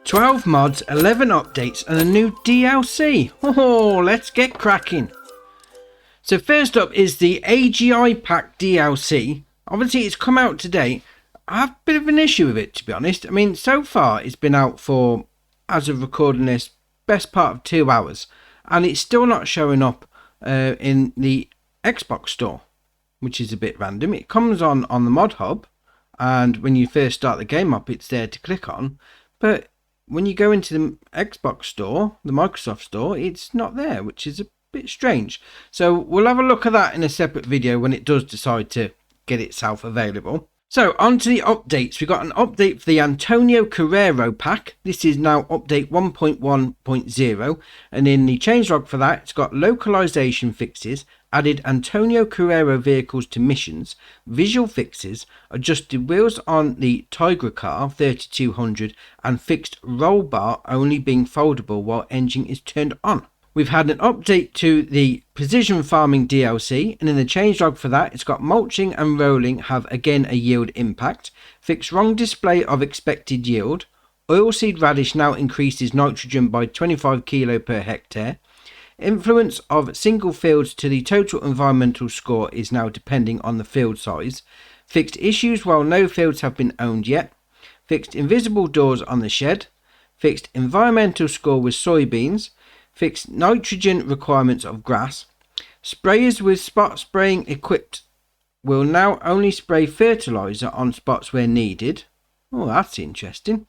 12 mods, 11 updates and a new DLC. Oh, let's get cracking. So first up is the AGI Pack DLC. Obviously it's come out today. I have a bit of an issue with it, to be honest. I mean, so far it's been out for, as of recording this, best part of 2 hours. And it's still not showing up in the Xbox store, which is a bit random. It comes on the mod hub, and when you first start the game up, it's there to click on. But when you go into the Xbox store, the Microsoft store, it's not there, which is a bit strange. So we'll have a look at that in a separate video when it does decide to get itself available. So on to the updates. We got an update for the Antonio Carrero pack. This is now update 1.1.0, and in the changelog for that, it's got localization fixes, added Antonio Carrero vehicles to missions, visual fixes, adjusted wheels on the Tigra car 3200, and fixed roll bar only being foldable while engine is turned on. We've had an update to the precision farming DLC, and in the changelog for that, it's got mulching and rolling have again a yield impact, fixed wrong display of expected yield, oilseed radish now increases nitrogen by 25 kilo per hectare, influence of single fields to the total environmental score is now depending on the field size, fixed issues while no fields have been owned yet, fixed invisible doors on the shed, fixed environmental score with soybeans, fixed nitrogen requirements of grass. Sprayers with spot spraying equipped will now only spray fertilizer on spots where needed. Oh, that's interesting.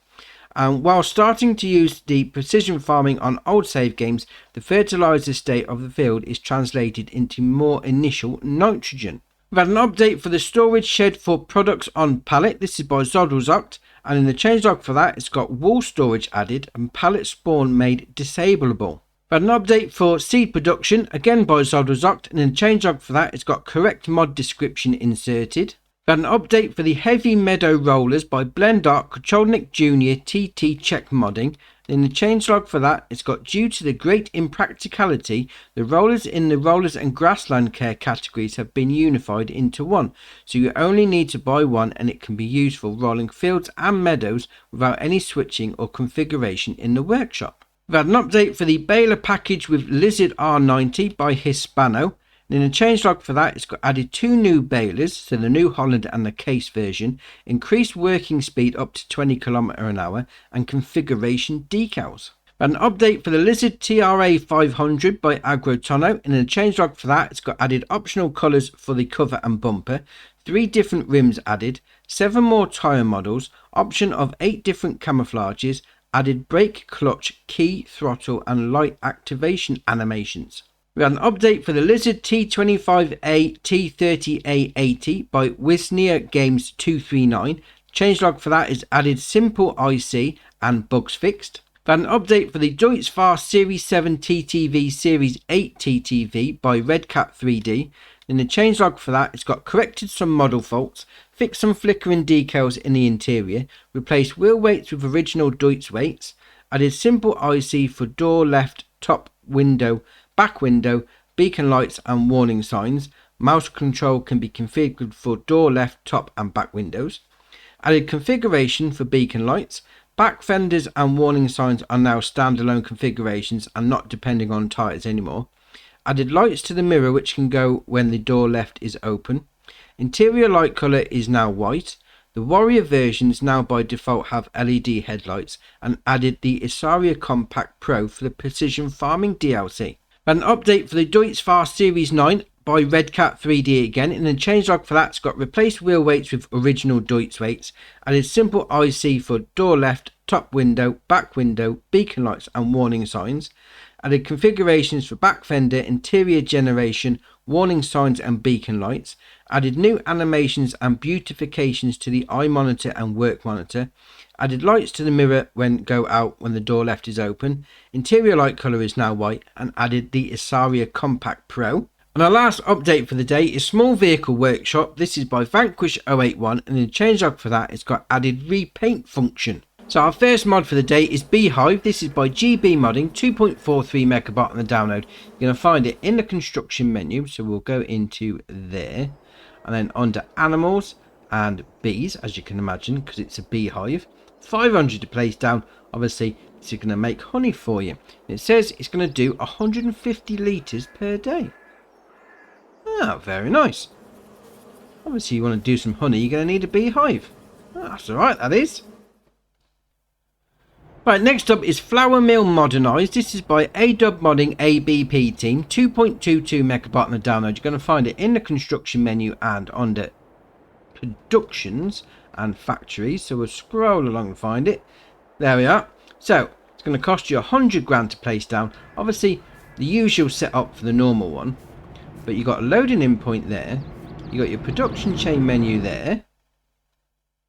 And while starting to use the precision farming on old save games, the fertilizer state of the field is translated into more initial nitrogen. We've had an update for the storage shed for products on Pallet. This is by Zoddlezoct, and in the changelog for that, it's got wool storage added and pallet spawn made disableable. We've had an update for seed production, again by Zoddlezoct, and in the changelog for that, it's got correct mod description inserted. We've had an update for the heavy meadow rollers by Blendark Kocholnik Jr. TT Check modding. In the changelog for that, it's got due to the great impracticality, the rollers in the rollers and grassland care categories have been unified into one, so you only need to buy one and it can be used for rolling fields and meadows without any switching or configuration in the workshop. We've had an update for the baler package with Lizard R90 by Hispano. And in the changelog for that, it's got added 2 new balers, so the New Holland and the case version, increased working speed up to 20 km/h, and configuration decals. We've had an update for the Lizard TRA 500 by Agrotono, and in the changelog for that, it's got added optional colours for the cover and bumper, 3 different rims added, 7 more tyre models, option of 8 different camouflages, added brake, clutch, key, throttle and light activation animations. We had an update for the Lizard T25A T30A80 by Wisnia Games 239. Changelog for that is added simple IC and bugs fixed. We had an update for the Deutz-Fahr Series 7 TTV Series 8 TTV by Redcat 3D. In the changelog for that, it's got corrected some model faults, fixed some flickering decals in the interior, replaced wheel weights with original Deutz weights, added simple IC for door left, top window, back window, beacon lights and warning signs. Mouse control can be configured for door left, top and back windows. Added configuration for beacon lights. Back fenders and warning signs are now standalone configurations and not depending on tyres anymore. Added lights to the mirror which can go when the door left is open. Interior light colour is now white. The Warrior versions now by default have LED headlights, and added the Isaria Compact Pro for the Precision Farming DLC. An update for the Deutz-Fahr Series 9 by Redcat 3D again, and the changelog for that's got replaced wheel weights with original Deutz weights, added simple IC for door left, top window, back window, beacon lights and warning signs, added configurations for back fender, interior generation, warning signs and beacon lights, added new animations and beautifications to the eye monitor and work monitor, added lights to the mirror when go out when the door left is open, interior light colour is now white, and added the Isaria Compact Pro. And our last update for the day is Small Vehicle Workshop. This is by Vanquish 081, and in the changelog for that, it's got added repaint function. So our first mod for the day is Beehive. This is by GB Modding, 2.43 megabyte on the download. You're going to find it in the construction menu, so we'll go into there, and then under animals and bees, as you can imagine, because it's a beehive. 500 to place down. Obviously, this is going to make honey for you. It says it's going to do 150 litres per day. Ah, very nice. Obviously, you want to do some honey, you're going to need a beehive. Ah, that's alright, that is. Right, next up is Flour Mill Modernised. This is by ADub Modding ABP team. 2.22 megabyte on the download. You're going to find it in the construction menu and under productions and factories. So we'll scroll along and find it. There we are. So it's going to cost you 100 grand to place down. Obviously, the usual setup for the normal one. But you've got a loading in point there. You got your production chain menu there.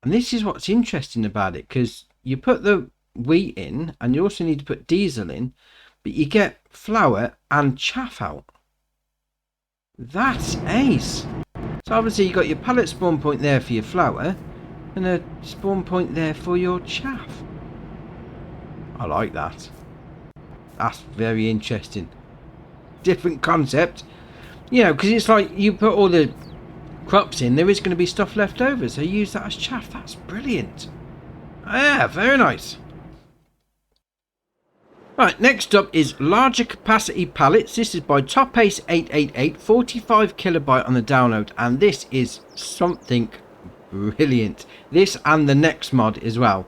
And this is what's interesting about it, because you put the wheat in and you also need to put diesel in, but you get flour and chaff out. That's ace. So obviously you got your pallet spawn point there for your flour and a spawn point there for your chaff. I like that. That's very interesting. Different concept, you know, because it's like you put all the crops in, there is going to be stuff left over, so use that as chaff. That's brilliant. Yeah, very nice. Right, next up is larger capacity pallets. This is by Top Ace 888, 45 kilobyte on the download, and this is something brilliant. This and the next mod as well,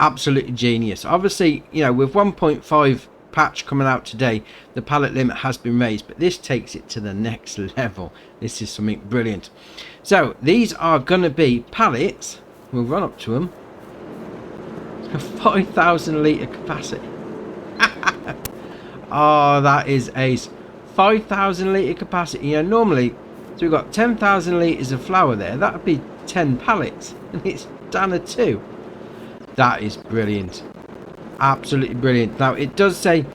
absolutely genius. Obviously, you know, with 1.5 patch coming out today, the pallet limit has been raised, but this takes it to the next level. This is something brilliant. So these are going to be pallets. We'll run up to them. 5,000 litre capacity. Oh, that is ace. 5,000 litre capacity. You know, normally, so we've got 10,000 litres of flour there. That would be 10 pallets, and it's down to 2. That is brilliant. Absolutely brilliant. Now, it does say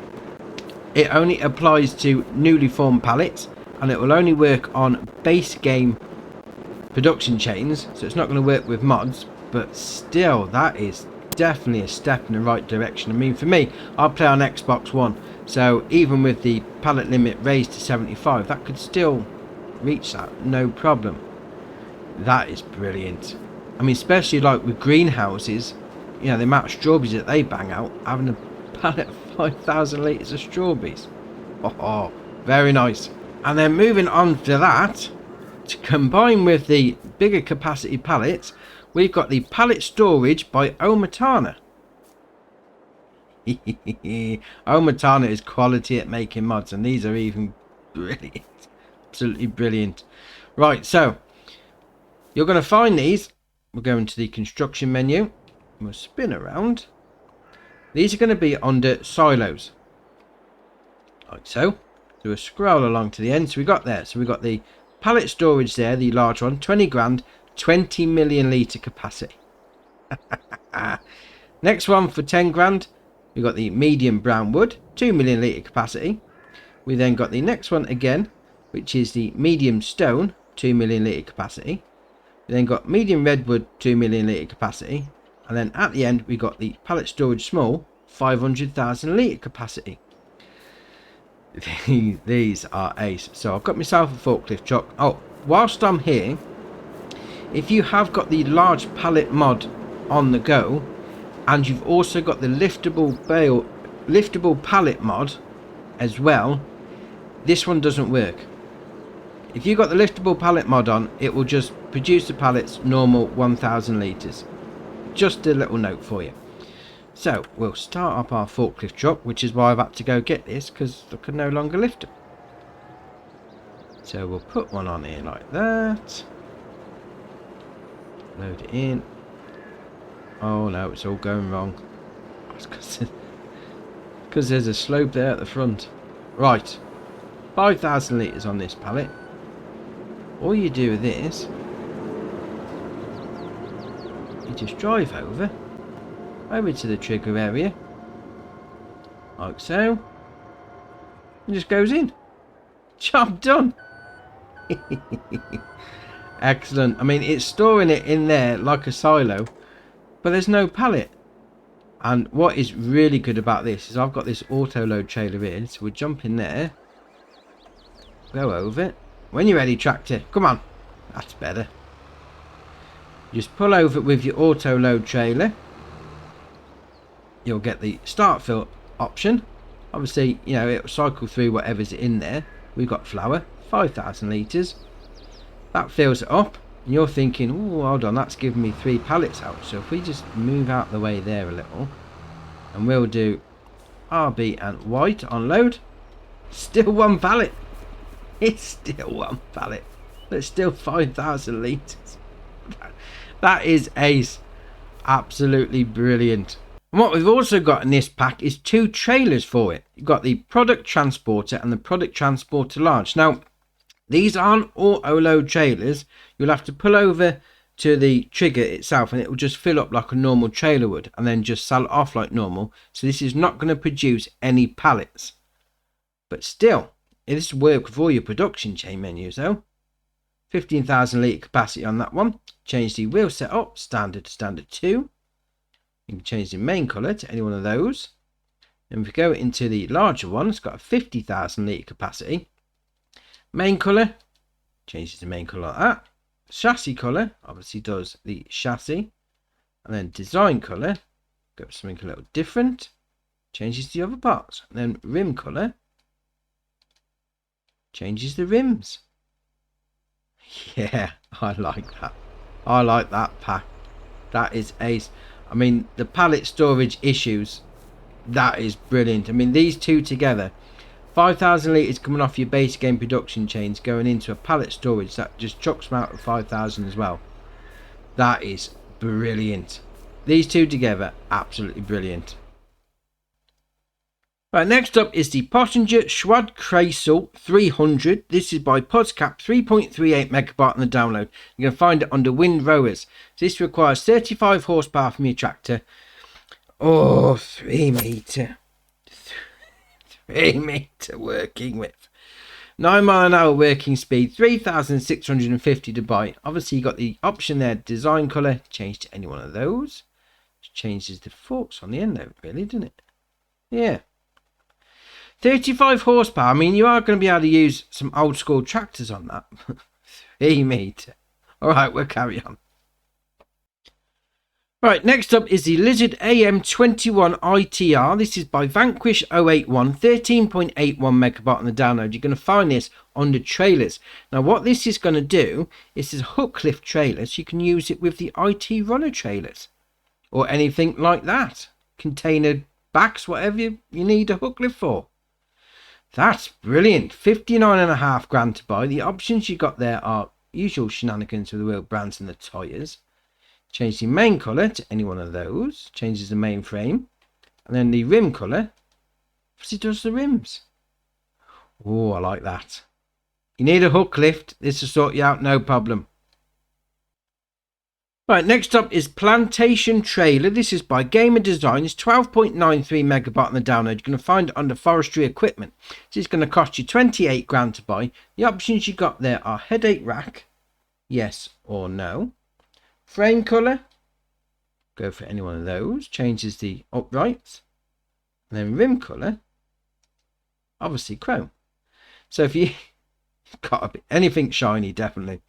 it only applies to newly formed pallets, and it will only work on base game production chains, so it's not going to work with mods, but still, that is definitely a step in the right direction. I mean, for me, I play on Xbox One, so even with the pallet limit raised to 75, that could still reach that, no problem. That is brilliant. I mean, especially like with greenhouses, you know, the amount of strawberries that they bang out, having a pallet of 5,000 litres of strawberries. Oh, very nice. And then moving on to that, to combine with the bigger capacity pallets, we've got the pallet storage by Omatana. Omatana is quality at making mods, and these are even brilliant. Absolutely brilliant. Right, so you're going to find these. We'll go into the construction menu. We'll spin around. These are going to be under silos, like so. So we'll scroll along to the end. So we got there. So we got the pallet storage there, the large one, 20 grand, 20 million litre capacity. Next one for 10 grand, we got the medium brown wood, 2 million litre capacity. We then got the next one again, which is the medium stone, 2 million litre capacity. We then got medium redwood, 2 million litre capacity. And then at the end, we got the pallet storage small, 500,000 litre capacity. These are ace. So I've got myself a forklift truck. Oh, whilst I'm here, if you have got the large pallet mod on the go, and you've also got the liftable pallet mod as well, this one doesn't work. If you've got the liftable pallet mod on, it will just produce the pallets normal 1,000 litres. Just a little note for you. So we'll start up our forklift truck, which is why I've had to go get this, because I can no longer lift it. So we'll put one on here like that. Load it in. Oh no, it's all going wrong. It's because there's a slope there at the front. Right, 5,000 litres on this pallet. All you do with this, you just drive over to the trigger area, like so, and just goes in. Job done. Excellent. I mean, it's storing it in there like a silo, but there's no pallet. And what is really good about this is I've got this auto load trailer in, so we'll jump in there, go over. When you're ready, tractor, come on. That's better. Just pull over with your auto load trailer. you'll get the start fill option. Obviously, you know, it'll cycle through whatever's in there. We've got flour, 5,000 litres. That fills it up. And you're thinking, oh, hold on, that's giving me 3 pallets out. So if we just move out the way there a little, and we'll do RB and white on load. Still 1 pallet. It's still 1 pallet. But still 5,000 litres. That is ace. Absolutely brilliant. And what we've also got in this pack is 2 trailers for it. You've got the product transporter and the product transporter large. Now, these aren't auto load trailers. You'll have to pull over to the trigger itself and it will just fill up like a normal trailer would and then just sell it off like normal. So this is not going to produce any pallets. But still, this will work with all your production chain menus though. 15,000 litre capacity on that one. Change the wheel setup, standard to standard 2. You can change the main colour to any one of those. And if we go into the larger one, it's got a 50,000 litre capacity. Main colour, changes the main colour like that. Chassis colour, obviously does the chassis. And then design colour, go for something a little different. Changes the other parts. And then rim colour, changes the rims. Yeah, I like that. I like that pack. That is ace. I mean, the pallet storage issues, that is brilliant. I mean, these two together, 5,000 litres coming off your base game production chains going into a pallet storage that just chucks them out at 5,000 as well. That is brilliant. These two together, absolutely brilliant. Right, next up is the Pottinger Schwad Kreisel 300. This is by Podscap, 3.38 megabyte on the download. You're going to find it under Wind Rowers. This requires 35 horsepower from your tractor. Oh, 3 metre. 3 metre working with 9 mile an hour working speed, 3,650 to buy. Obviously you got the option there, design colour, change to any one of those. It changes the forks on the end of it really, doesn't it? Yeah. 35 horsepower. I mean, you are going to be able to use some old school tractors on that. 3 metre. Alright, we'll carry on. Right, next up is the Lizard AM21 ITR. This is by Vanquish 081, 13.81 megabyte on the download. You're going to find this under trailers. Now, what this is going to do is this hook lift trailer, so you can use it with the IT runner trailers or anything like that. Container backs, whatever you need a hook lift for. That's brilliant. 59.5 grand to buy. The options you got there are usual shenanigans with the wheel brands and the tyres. Change the main colour to any one of those. Changes the main frame. And then the rim colour. It does the rims. Oh, I like that. You need a hook lift. This will sort you out, no problem. Right, next up is Plantation Trailer. This is by Gamer Design. It's 12.93 megabyte on the download. You're going to find it under forestry equipment. This is going to cost you 28 grand to buy. The options you got there are headache rack, yes or no. Frame colour, go for any one of those. Changes the uprights. And then rim colour, obviously chrome. So if you got a bit, anything shiny, definitely.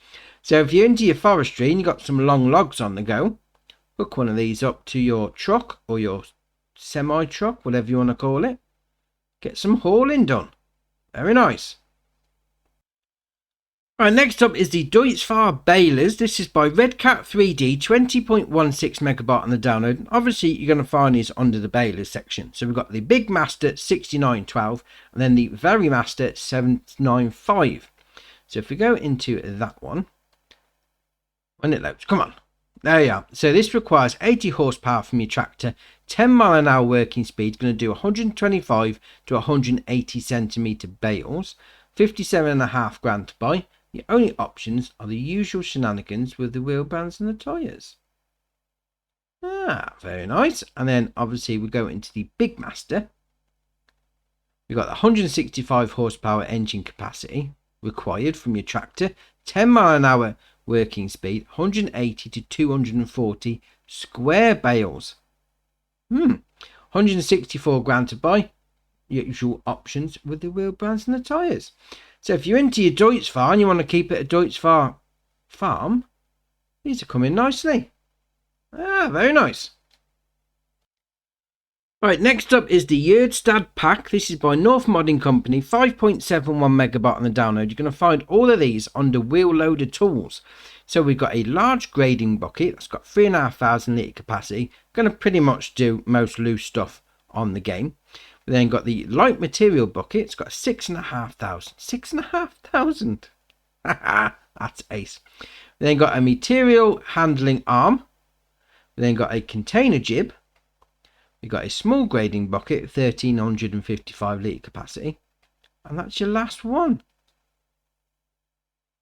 So if you're into your forestry and you've got some long logs on the go, hook one of these up to your truck or your semi-truck, whatever you want to call it. Get some hauling done. Very nice. Right, next up is the Deutz-Fahr balers. This is by Redcat 3D, 20.16 megabyte on the download. Obviously, you're going to find these under the balers section. So we've got the Big Master 6912 and then the Very Master 795. So if we go into that one, when it loads, come on, there you are. So this requires 80 horsepower from your tractor, 10 mile an hour working speed, going to do 125 to 180 centimetre bales, 57.5 grand to buy. The only options are the usual shenanigans with the wheel bands and the tyres. Ah, very nice. And then obviously we go into the Big Master. We've got the 165 horsepower engine capacity required from your tractor, 10 mile an hour working speed, 180 to 240 square bales. 164 grand to buy. Usual options with the wheel brands and the tyres. So if you're into your Deutz-Fahr and you want to keep it a Deutz-Fahr farm, these are coming nicely. Ah, very nice. Right, next up is the Yerdstad pack. This is by North Modding Company, 5.71 megabyte on the download. You're going to find all of these under wheel loader tools. So we've got a large grading bucket that's got 3,500 litre capacity. Going to pretty much do most loose stuff on the game. We then got the light material bucket. It's got 6,500. 6,500. That's ace. We then got a material handling arm. We then got a container jib. We've got a small grading bucket, 1,355 litre capacity. And that's your last one.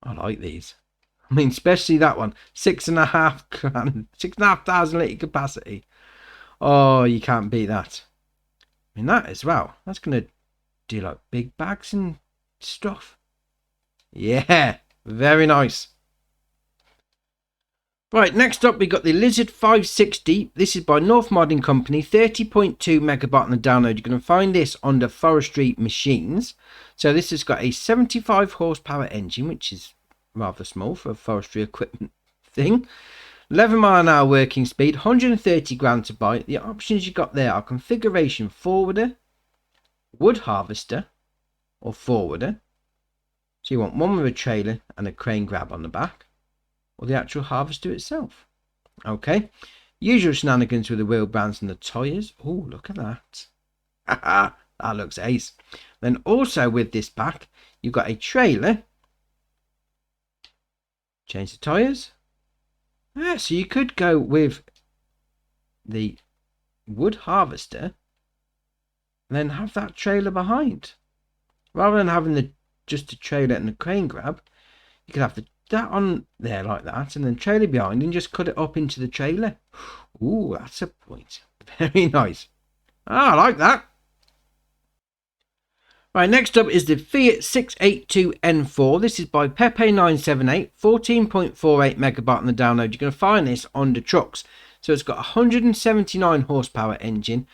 I like these. I mean, especially that one. 6,500 litre capacity. Oh, you can't beat that. I mean, that as well. That's going to do like big bags and stuff. Yeah, very nice. Right, next up we got the Lizard 560. This is by North Modding Company, 30.2 megabyte on the download. You're going to find this under forestry machines. So this has got a 75 horsepower engine, which is rather small for a forestry equipment thing. 11 mile an hour working speed, 130 grand to buy. The options you got there are configuration forwarder, wood harvester, or forwarder. So you want one with a trailer and a crane grab on the back, or the actual harvester itself. Okay, usual shenanigans with the wheel bands and the tyres. Oh, look at that. That looks ace. Then also with this pack, you've got a trailer. Change the tyres. Yeah, so you could go with the wood harvester, and then have that trailer behind. Rather than having just a trailer and a crane grab, you could have that on there like that, and then trailer behind, and just cut it up into the trailer. Ooh, that's a point. Very nice. I like that. Right, next up is the Fiat 682N4. This is by Pepe978, 14.48 megabyte on the download. You're going to find this under trucks. So it's got a 179 horsepower engine,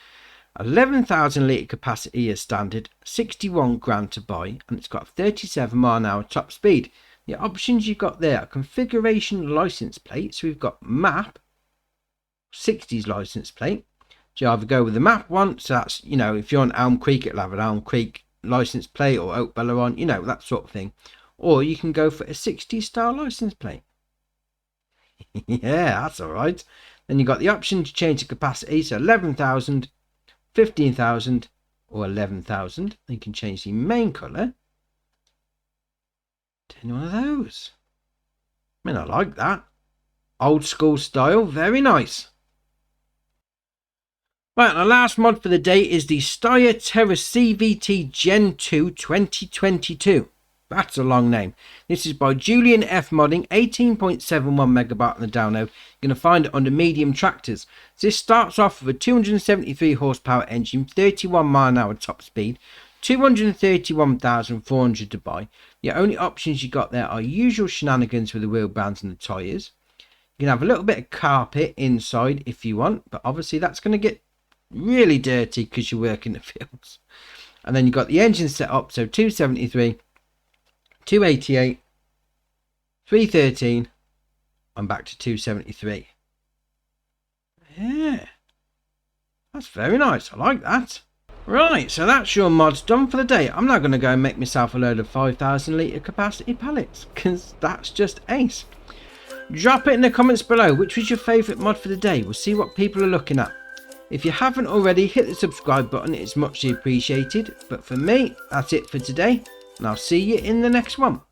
11,000 litre capacity as standard, 61 grand to buy, and it's got 37 mile an hour top speed. The options you've got there are configuration license plate. So we've got map, 60s license plate. So you either go with the map one, so that's, you know, if you're on Elm Creek, it'll have an Elm Creek license plate, or Oak Belleron, you know, that sort of thing. Or you can go for a 60s style license plate. Yeah, that's all right. Then you've got the option to change the capacity, so 11,000, 15,000, or 11,000. You can change the main colour to any one of those. I mean, I like that. Old school style, very nice. Right, and the last mod for the day is the Steyr Terra CVT Gen 2 2022. That's a long name. This is by Julian F Modding, 18.71 megabyte on the download. You're going to find it under medium tractors. So this starts off with a 273 horsepower engine, 31 mile an hour top speed, 231,400 to buy. The only options you got there are usual shenanigans with the wheel bands and the tyres. You can have a little bit of carpet inside if you want, but obviously that's going to get really dirty because you work in the fields. And then you've got the engine set up, so 273, 288, 313, and back to 273. Yeah, that's very nice. I like that. Right, so that's your mods done for the day. I'm now going to go and make myself a load of 5,000 litre capacity pallets, because that's just ace. Drop it in the comments below. Which was your favourite mod for the day? We'll see what people are looking at. If you haven't already, hit the subscribe button. It's muchly appreciated. But for me, that's it for today. And I'll see you in the next one.